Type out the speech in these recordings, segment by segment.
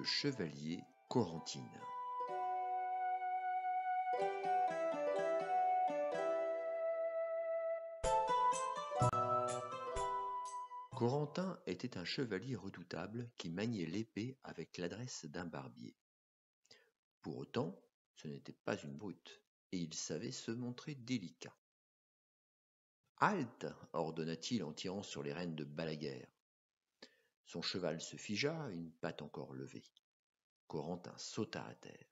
Le chevalier Corentine. Corentin était un chevalier redoutable qui maniait l'épée avec l'adresse d'un barbier. Pour autant, ce n'était pas une brute, et il savait se montrer délicat. « Halte !» ordonna-t-il en tirant sur les rênes de Balaguère. Son cheval se figea, une patte encore levée. Corentin sauta à terre.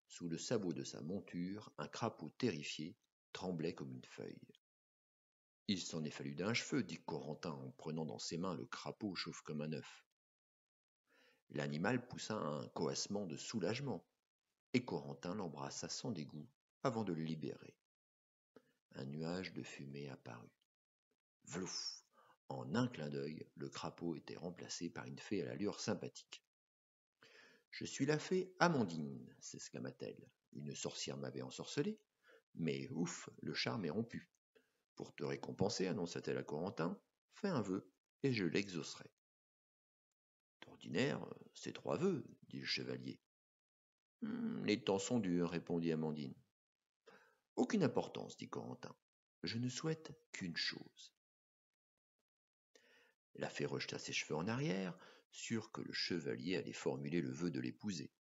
Sous le sabot de sa monture, un crapaud terrifié tremblait comme une feuille. « Il s'en est fallu d'un cheveu, dit Corentin en prenant dans ses mains le crapaud chauve comme un œuf. L'animal poussa un coassement de soulagement, et Corentin l'embrassa sans dégoût avant de le libérer. Un nuage de fumée apparut. Vlouf! En un clin d'œil, le crapaud était remplacé par une fée à l'allure sympathique. « Je suis la fée Amandine, s'exclama-t-elle. Une sorcière m'avait ensorcelée, mais ouf, le charme est rompu. Pour te récompenser, annonça-t-elle à Corentin, fais un vœu et je l'exaucerai. D'ordinaire, c'est 3 vœux, dit le chevalier. Les temps sont durs, répondit Amandine. Aucune importance, dit Corentin. Je ne souhaite qu'une chose. La fée rejeta ses cheveux en arrière, sûre que le chevalier allait formuler le vœu de l'épouser.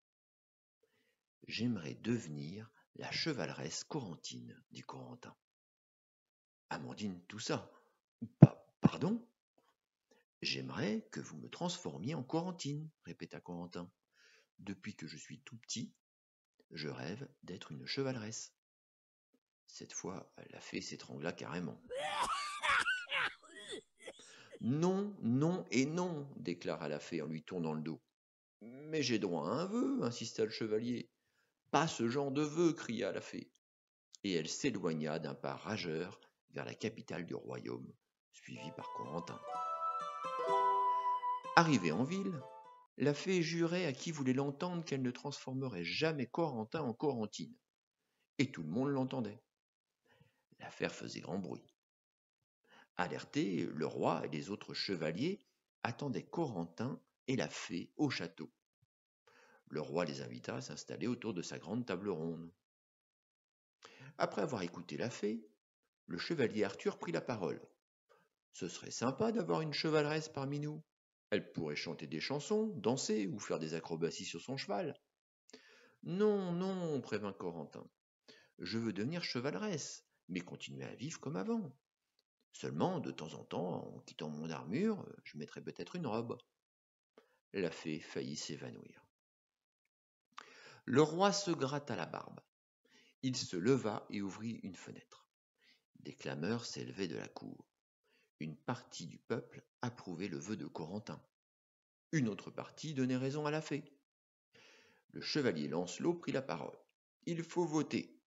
J'aimerais devenir la chevaleresse Corentine, dit Corentin. Amandine toussa. Pardon ? J'aimerais que vous me transformiez en Corentine, répéta Corentin. Depuis que je suis tout petit, je rêve d'être une chevaleresse. Cette fois, la fée s'étrangla carrément. Non, non et non, déclara la fée en lui tournant le dos. Mais j'ai droit à un vœu, insista le chevalier. Pas ce genre de vœu, cria la fée. Et elle s'éloigna d'un pas rageur vers la capitale du royaume, suivie par Corentin. Arrivée en ville, la fée jurait à qui voulait l'entendre qu'elle ne transformerait jamais Corentin en Corentine. Et tout le monde l'entendait. L'affaire faisait grand bruit. Alertés, le roi et les autres chevaliers attendaient Corentin et la fée au château. Le roi les invita à s'installer autour de sa grande table ronde. Après avoir écouté la fée, le chevalier Arthur prit la parole. « Ce serait sympa d'avoir une chevaleresse parmi nous. Elle pourrait chanter des chansons, danser ou faire des acrobaties sur son cheval. » Non, non, prévint Corentin. Je veux devenir chevaleresse, mais continuer à vivre comme avant. Seulement, de temps en temps, en quittant mon armure, je mettrai peut-être une robe. La fée faillit s'évanouir. Le roi se gratta la barbe. Il se leva et ouvrit une fenêtre. Des clameurs s'élevaient de la cour. Une partie du peuple approuvait le vœu de Corentin. Une autre partie donnait raison à la fée. Le chevalier Lancelot prit la parole. « Il faut voter. »«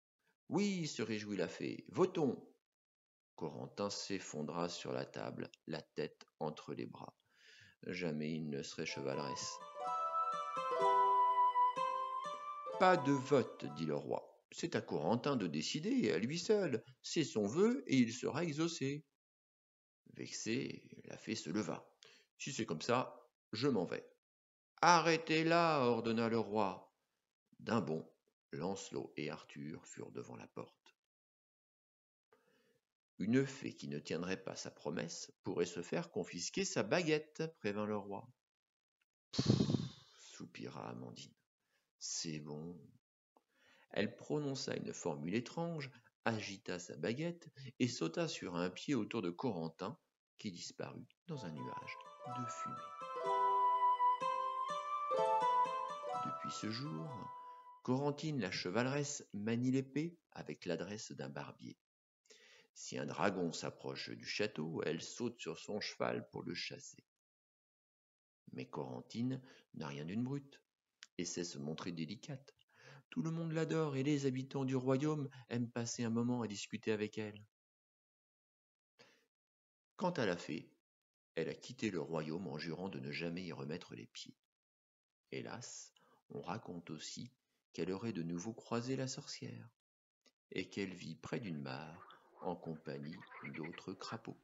Oui, se réjouit la fée, votons. » Corentin s'effondra sur la table, la tête entre les bras. Jamais il ne serait chevaleresse. « Pas de vote, dit le roi. C'est à Corentin de décider, à lui seul. C'est son vœu et il sera exaucé. » Vexée, la fée se leva. « Si c'est comme ça, je m'en vais. »« Arrêtez-la, ordonna le roi. » D'un bond, Lancelot et Arthur furent devant la porte. « Une fée qui ne tiendrait pas sa promesse pourrait se faire confisquer sa baguette, prévint le roi. »« Pfff, soupira Amandine. C'est bon. » Elle prononça une formule étrange, agita sa baguette et sauta sur un pied autour de Corentin, qui disparut dans un nuage de fumée. Depuis ce jour, Corentine la chevaleresse manie l'épée avec l'adresse d'un barbier. Si un dragon s'approche du château, elle saute sur son cheval pour le chasser. Mais Corentine n'a rien d'une brute et sait se montrer délicate. Tout le monde l'adore et les habitants du royaume aiment passer un moment à discuter avec elle. Quant à la fée, elle a quitté le royaume en jurant de ne jamais y remettre les pieds. Hélas, on raconte aussi qu'elle aurait de nouveau croisé la sorcière et qu'elle vit près d'une mare en compagnie d'autres crapauds.